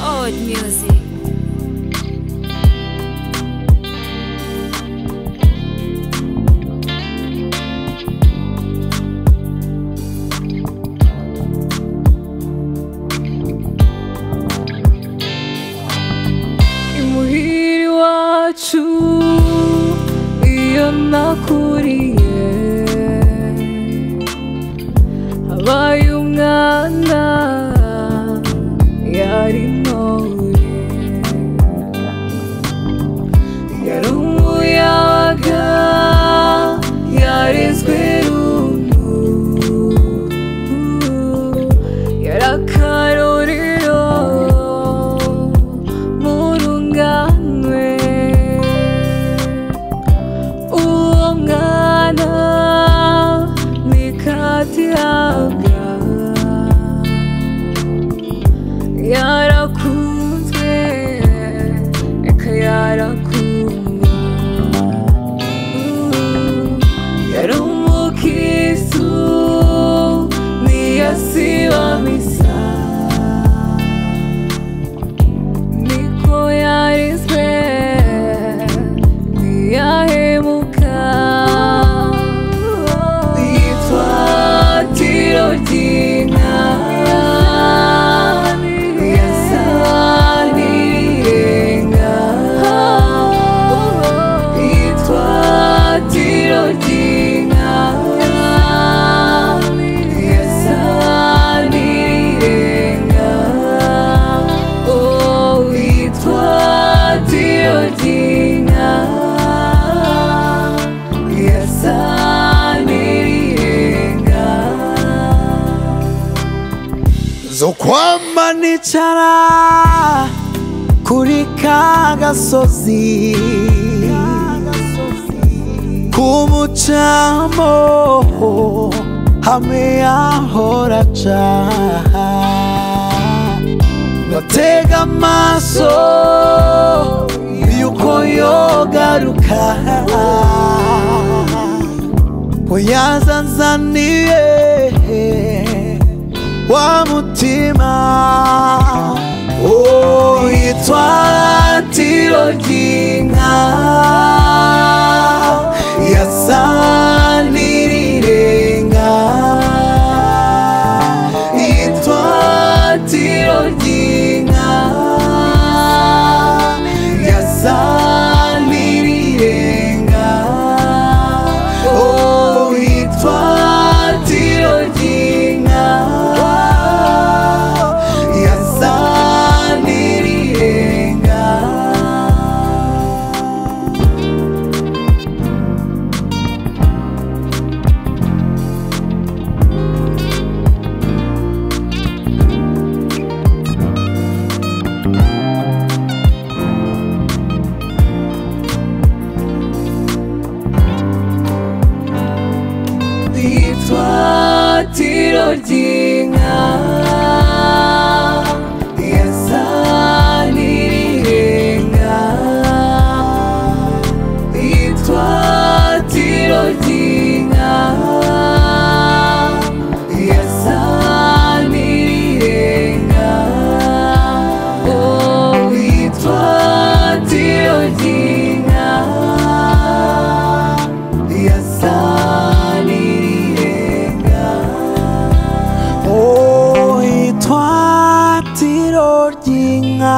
Old music. Imuhiri wacu iyo nakuriye habaye umwana yari ntore yari umuyaga yarizwe runtu yari akarorero mu runganwe uwo mwana ni Katihabwa yarakunzwe eka yarakundwa yari umukristu ntiyasiba misa niko yarizwe ntiyahemuka yitwa Tiro ry'inka zo kwama nicara kuri ka gasozi k'umucamo hamwe yahora aca ngatega amaso yuko yogaruka ko yazanzaniye wa mutima yitwa Tiro ry'inka yasa n'irirenga yitwa Tiro ry'inka yasa n'irirenga yitwa Tiro ry'inka Tiro ry'inka yasa n'irirenga yitwa Tiro ry'inka yasa n'irirenga yitwa Tiro ry'inka yasa Tiro ry'inka